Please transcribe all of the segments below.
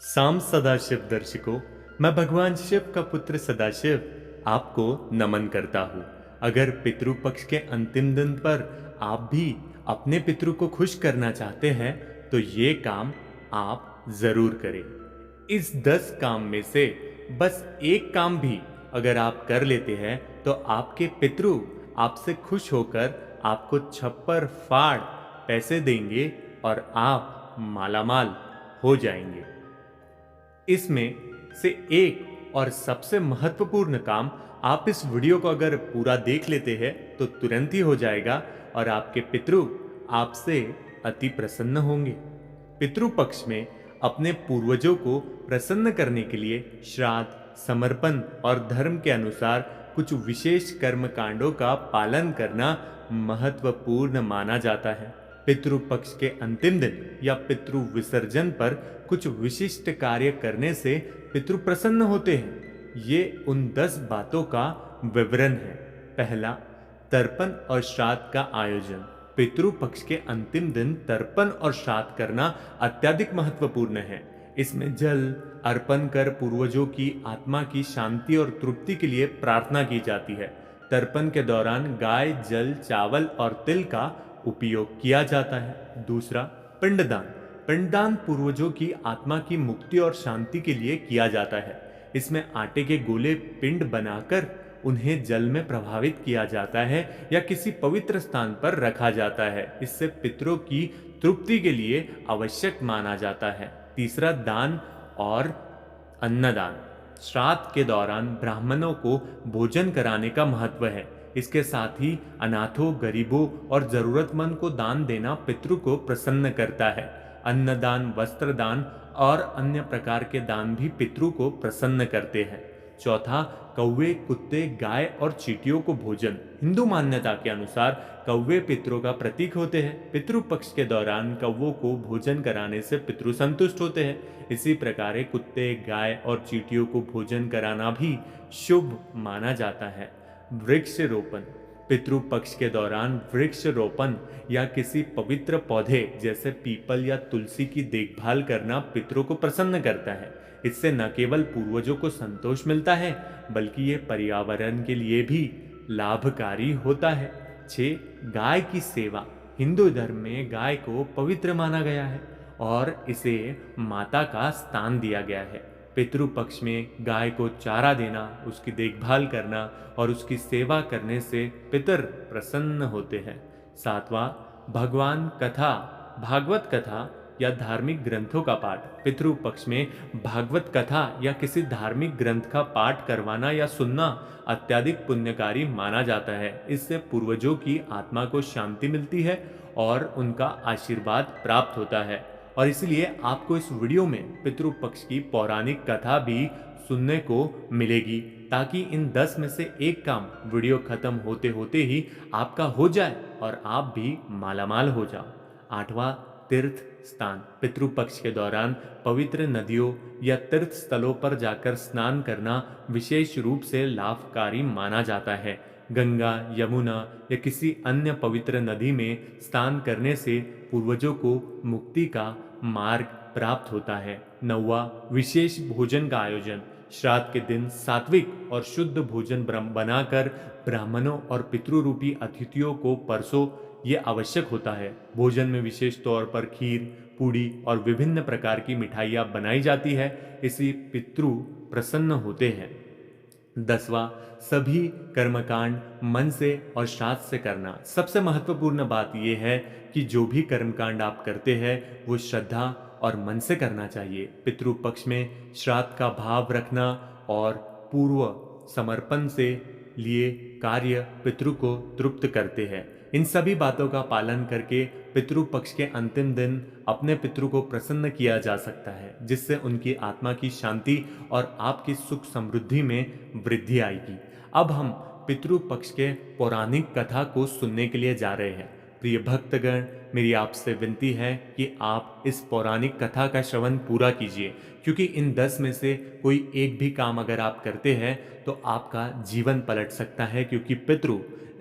साम सदाशिव दर्शकों, मैं भगवान शिव का पुत्र सदाशिव आपको नमन करता हूँ। अगर पितृपक्ष के अंतिम दिन पर आप भी अपने पितृ को खुश करना चाहते हैं तो ये काम आप जरूर करें। इस 10 काम में से बस एक काम भी अगर आप कर लेते हैं तो आपके पितृ आपसे खुश होकर आपको छप्पर फाड़ पैसे देंगे और आप मालामाल हो जाएंगे। इसमें से एक और सबसे महत्वपूर्ण काम, आप इस वीडियो को अगर पूरा देख लेते हैं तो तुरंत ही हो जाएगा और आपके पितृ आपसे अति प्रसन्न होंगे। पितृ पक्ष में अपने पूर्वजों को प्रसन्न करने के लिए श्राद्ध, समर्पण और धर्म के अनुसार कुछ विशेष कर्म कांडों का पालन करना महत्वपूर्ण माना जाता है। पितृ पक्ष के अंतिम दिन या पितृ विसर्जन पर कुछ विशिष्ट कार्य करने से पितृ प्रसन्न होते हैं। ये उन 10 बातों का विवरण है। पहला, तर्पण और श्राद्ध का आयोजन। पितृ पक्ष के अंतिम दिन तर्पण और श्राद्ध करना अत्यधिक महत्वपूर्ण है। इसमें जल अर्पण कर पूर्वजों की आत्मा की शांति और तृप्ति के लिए प्रार्थना की जाती है। तर्पण के दौरान गाय, जल, चावल और तिल का उपयोग किया जाता है। दूसरा, पिंडदान। पिंडदान पूर्वजों की आत्मा की मुक्ति और शांति के लिए किया जाता है। इसमें आटे के गोले पिंड बनाकर उन्हें जल में प्रभावित किया जाता है या किसी पवित्र स्थान पर रखा जाता है। इससे पितरों की तृप्ति के लिए आवश्यक माना जाता है। तीसरा, दान और अन्नदान। श्राद्ध के दौरान ब्राह्मणों को भोजन कराने का महत्व है। इसके साथ ही अनाथों, गरीबों और जरूरतमंद को दान देना पितृ को प्रसन्न करता है। अन्नदान, वस्त्रदान और अन्य प्रकार के दान भी पितृ को प्रसन्न करते हैं। चौथा, कौवे, कुत्ते, गाय और चींटियों को भोजन। हिंदू मान्यता के अनुसार कौवे पितरों का प्रतीक होते हैं। पितृ पक्ष के दौरान कौवों को भोजन कराने से पितृ संतुष्ट होते हैं। इसी प्रकार कुत्ते, गाय और चींटियों को भोजन कराना भी शुभ माना जाता है। वृक्ष रोपण। पितृ पक्ष के दौरान वृक्ष रोपण या किसी पवित्र पौधे जैसे पीपल या तुलसी की देखभाल करना पितरों को प्रसन्न करता है। इससे न केवल पूर्वजों को संतोष मिलता है बल्कि ये पर्यावरण के लिए भी लाभकारी होता है। 6, गाय की सेवा। हिंदू धर्म में गाय को पवित्र माना गया है और इसे माता का स्थान दिया गया है। पितृ पक्ष में गाय को चारा देना, उसकी देखभाल करना और उसकी सेवा करने से पितर प्रसन्न होते हैं। 7वां, भगवान कथा, भागवत कथा या धार्मिक ग्रंथों का पाठ। पितृ पक्ष में भागवत कथा या किसी धार्मिक ग्रंथ का पाठ करवाना या सुनना अत्यधिक पुण्यकारी माना जाता है। इससे पूर्वजों की आत्मा को शांति मिलती है और उनका आशीर्वाद प्राप्त होता है। और इसलिए आपको इस वीडियो में पितृ पक्ष की पौराणिक कथा भी सुनने को मिलेगी ताकि इन 10 में से एक काम वीडियो खत्म होते होते ही आपका हो जाए और आप भी मालामाल हो जाओ। 8वां, तीर्थ स्थान। पितृ पक्ष के दौरान पवित्र नदियों या तीर्थ स्थलों पर जाकर स्नान करना विशेष रूप से लाभकारी माना जाता है। गंगा, यमुना या किसी अन्य पवित्र नदी में स्नान करने से पूर्वजों को मुक्ति का मार्ग प्राप्त होता है। 9वां, विशेष भोजन का आयोजन। श्राद्ध के दिन सात्विक और शुद्ध भोजन बनाकर ब्राह्मणों और पितृरूपी अतिथियों को परसो, ये आवश्यक होता है। भोजन में विशेष तौर पर खीर, पूड़ी और विभिन्न प्रकार की मिठाइयाँ बनाई जाती है। इसी पितृ प्रसन्न होते हैं। 10वां, सभी कर्मकांड मन से और श्राद्ध से करना। सबसे महत्वपूर्ण बात यह है कि जो भी कर्मकांड आप करते हैं वो श्रद्धा और मन से करना चाहिए। पितृ पक्ष में श्राद्ध का भाव रखना और पूर्व समर्पण से लिए कार्य पितृ को तृप्त करते हैं। इन सभी बातों का पालन करके पितृ पक्ष के अंतिम दिन अपने पितृ को प्रसन्न किया जा सकता है, जिससे उनकी आत्मा की शांति और आपकी सुख समृद्धि में वृद्धि आएगी। अब हम पितृ पक्ष के पौराणिक कथा को सुनने के लिए जा रहे हैं। प्रिय भक्तगण, मेरी आपसे विनती है कि आप इस पौराणिक कथा का श्रवण पूरा कीजिए, क्योंकि इन 10 में से कोई एक भी काम अगर आप करते हैं तो आपका जीवन पलट सकता है। क्योंकि पितृ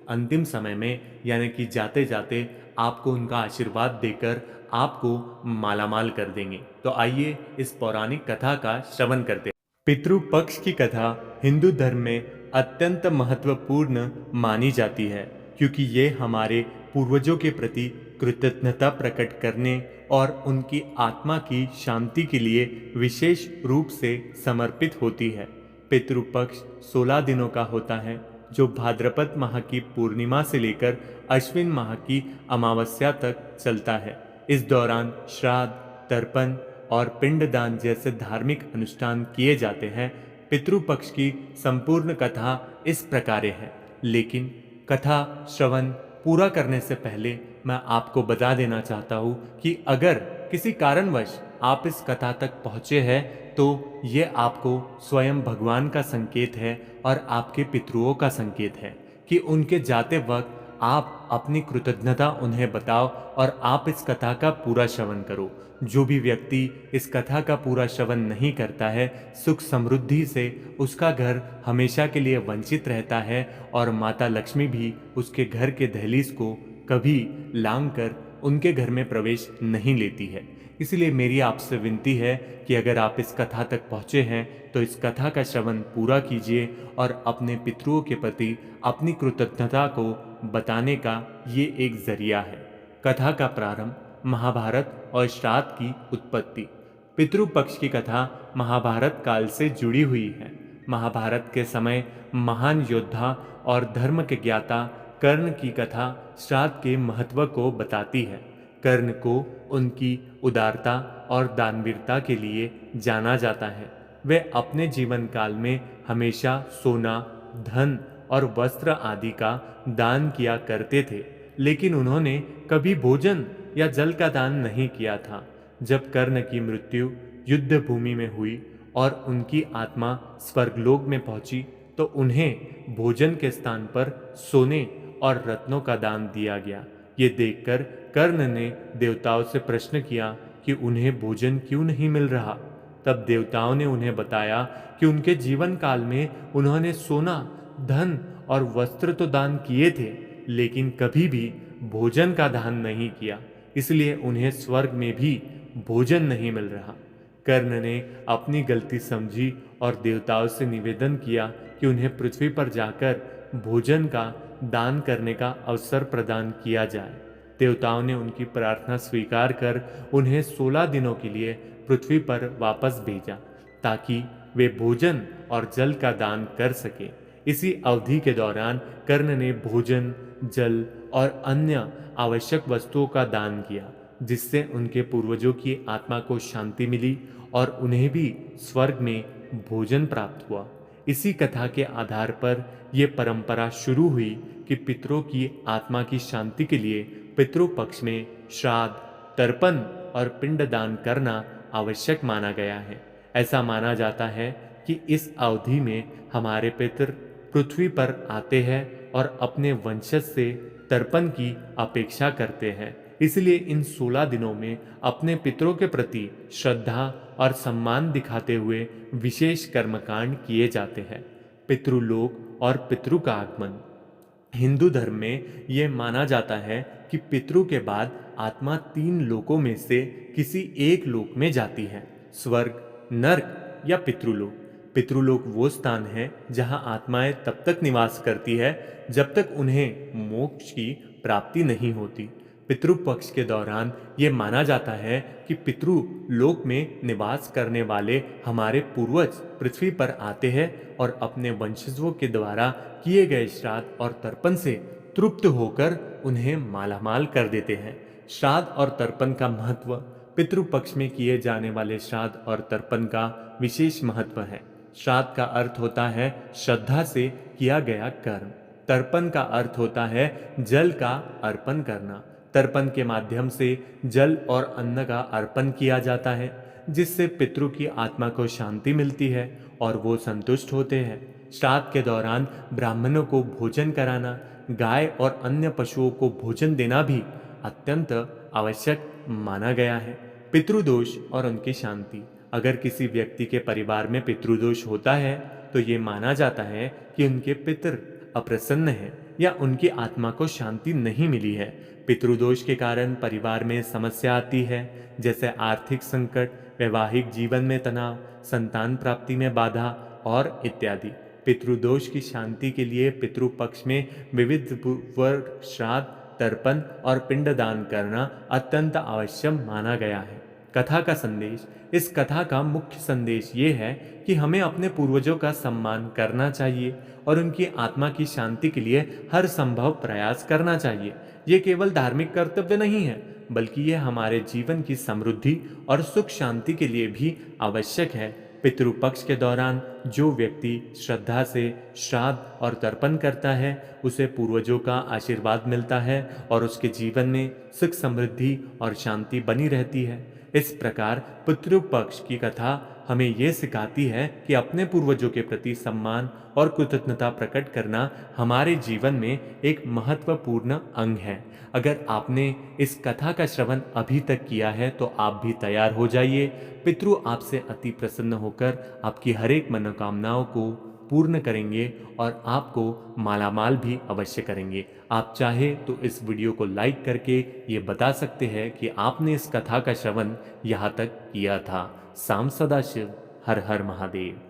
अंतिम समय में यानी कि जाते जाते आपको उनका आशीर्वाद देकर आपको मालामाल कर देंगे। तो आइए इस पौराणिक कथा का श्रवण करते हैं। पितृपक्ष की कथा हिंदू धर्म में अत्यंत महत्वपूर्ण मानी जाती है, क्योंकि ये हमारे पूर्वजों के प्रति कृतज्ञता प्रकट करने और उनकी आत्मा की शांति के लिए विशेष रूप से समर्पित होती है। पितृपक्ष 16 दिनों का होता है, जो भाद्रपद माह की पूर्णिमा से लेकर अश्विन माह की अमावस्या तक चलता है। इस दौरान श्राद्ध, तर्पण और पिंडदान जैसे धार्मिक अनुष्ठान किए जाते हैं। पितृपक्ष की संपूर्ण कथा इस प्रकार है, लेकिन कथा श्रवण पूरा करने से पहले मैं आपको बता देना चाहता हूँ कि अगर किसी कारणवश आप इस कथा तक पहुँचे हैं तो ये आपको स्वयं भगवान का संकेत है और आपके पितरुओं का संकेत है कि उनके जाते वक्त आप अपनी कृतज्ञता उन्हें बताओ और आप इस कथा का पूरा श्रवण करो। जो भी व्यक्ति इस कथा का पूरा श्रवण नहीं करता है, सुख समृद्धि से उसका घर हमेशा के लिए वंचित रहता है और माता लक्ष्मी भी उसके घर के दहलीज को कभी लांघ कर उनके घर में प्रवेश नहीं लेती है। इसलिए मेरी आपसे विनती है कि अगर आप इस कथा तक पहुँचे हैं तो इस कथा का श्रवण पूरा कीजिए और अपने पितरुओं के प्रति अपनी कृतज्ञता को बताने का ये एक जरिया है। कथा का प्रारंभ महाभारत और श्राद्ध की उत्पत्ति। पितृपक्ष की कथा महाभारत काल से जुड़ी हुई है। महाभारत के समय महान योद्धा और धर्म के ज्ञाता कर्ण की कथा श्राद्ध के महत्व को बताती है। कर्ण को उनकी उदारता और दानवीरता के लिए जाना जाता है। वे अपने जीवन काल में हमेशा सोना, धन और वस्त्र आदि का दान किया करते थे, लेकिन उन्होंने कभी भोजन या जल का दान नहीं किया था। जब कर्ण की मृत्यु युद्ध भूमि में हुई और उनकी आत्मा स्वर्गलोक में पहुंची तो उन्हें भोजन के स्थान पर सोने और रत्नों का दान दिया गया। ये देखकर कर्ण ने देवताओं से प्रश्न किया कि उन्हें भोजन क्यों नहीं मिल रहा। तब देवताओं ने उन्हें बताया कि उनके जीवन काल में उन्होंने सोना, धन और वस्त्र तो दान किए थे, लेकिन कभी भी भोजन का दान नहीं किया, इसलिए उन्हें स्वर्ग में भी भोजन नहीं मिल रहा। कर्ण ने अपनी गलती समझी और देवताओं से निवेदन किया कि उन्हें पृथ्वी पर जाकर भोजन का दान करने का अवसर प्रदान किया जाए। देवताओं ने उनकी प्रार्थना स्वीकार कर उन्हें 16 दिनों के लिए पृथ्वी पर वापस भेजा, ताकि वे भोजन और जल का दान कर सके। इसी अवधि के दौरान कर्ण ने भोजन, जल और अन्य आवश्यक वस्तुओं का दान किया, जिससे उनके पूर्वजों की आत्मा को शांति मिली और उन्हें भी स्वर्ग में भोजन प्राप्त हुआ। इसी कथा के आधार पर यह परंपरा शुरू हुई कि पितरों की आत्मा की शांति के लिए पितृपक्ष में श्राद्ध, तर्पण और पिंडदान करना आवश्यक माना गया है। ऐसा माना जाता है कि इस अवधि में हमारे पितर पृथ्वी पर आते हैं और अपने वंशज से तर्पण की अपेक्षा करते हैं। इसलिए इन 16 दिनों में अपने पितरों के प्रति श्रद्धा और सम्मान दिखाते हुए विशेष कर्मकांड किए जाते हैं। पितृलोक और पितृ का आगमन। हिंदू धर्म में यह माना जाता है कि पितृ के बाद आत्मा 3 लोकों में से किसी एक लोक में जाती है: स्वर्ग, नर्क या पितृलोक। पितृलोक वो स्थान है जहां आत्माएं तब तक निवास करती है जब तक उन्हें मोक्ष की प्राप्ति नहीं होती। पितृपक्ष के दौरान ये माना जाता है कि पितृलोक में निवास करने वाले हमारे पूर्वज पृथ्वी पर आते हैं और अपने वंशजों के द्वारा किए गए श्राद्ध और तर्पण से तृप्त होकर उन्हें मालामाल कर देते हैं। श्राद्ध और तर्पण का महत्व। पितृपक्ष में किए जाने वाले श्राद्ध और तर्पण का विशेष महत्व है। श्राद्ध का अर्थ होता है श्रद्धा से किया गया कर्म। तर्पण का अर्थ होता है जल का अर्पण करना। तर्पण के माध्यम से जल और अन्न का अर्पण किया जाता है, जिससे पितृ की आत्मा को शांति मिलती है और वो संतुष्ट होते हैं। श्राद्ध के दौरान ब्राह्मणों को भोजन कराना, गाय और अन्य पशुओं को भोजन देना भी अत्यंत आवश्यक माना गया है। पितृदोष और उनकी शांति। अगर किसी व्यक्ति के परिवार में पितृदोष होता है तो ये माना जाता है कि उनके पितर अप्रसन्न हैं, या उनकी आत्मा को शांति नहीं मिली है। पितृदोष के कारण परिवार में समस्या आती है, जैसे आर्थिक संकट, वैवाहिक जीवन में तनाव, संतान प्राप्ति में बाधा और इत्यादि। पितृदोष की शांति के लिए पितृपक्ष में विविध वर्ग, श्राद्ध, तर्पण और पिंडदान करना अत्यंत आवश्यक माना गया है। कथा का संदेश। इस कथा का मुख्य संदेश ये है कि हमें अपने पूर्वजों का सम्मान करना चाहिए और उनकी आत्मा की शांति के लिए हर संभव प्रयास करना चाहिए। ये केवल धार्मिक कर्तव्य नहीं है, बल्कि यह हमारे जीवन की समृद्धि और सुख शांति के लिए भी आवश्यक है। पितृपक्ष के दौरान जो व्यक्ति श्रद्धा से श्राद्ध और तर्पण करता है, उसे पूर्वजों का आशीर्वाद मिलता है और उसके जीवन में सुख, समृद्धि और शांति बनी रहती है। इस प्रकार पितृपक्ष की कथा हमें यह सिखाती है कि अपने पूर्वजों के प्रति सम्मान और कृतज्ञता प्रकट करना हमारे जीवन में एक महत्वपूर्ण अंग है। अगर आपने इस कथा का श्रवण अभी तक किया है तो आप भी तैयार हो जाइए। पितृ आपसे अति प्रसन्न होकर आपकी हर एक मनोकामनाओं को पूर्ण करेंगे और आपको मालामाल भी अवश्य करेंगे। आप चाहे तो इस वीडियो को लाइक करके ये बता सकते हैं कि आपने इस कथा का श्रवण यहाँ तक किया था। साम सदाशिव। हर हर महादेव।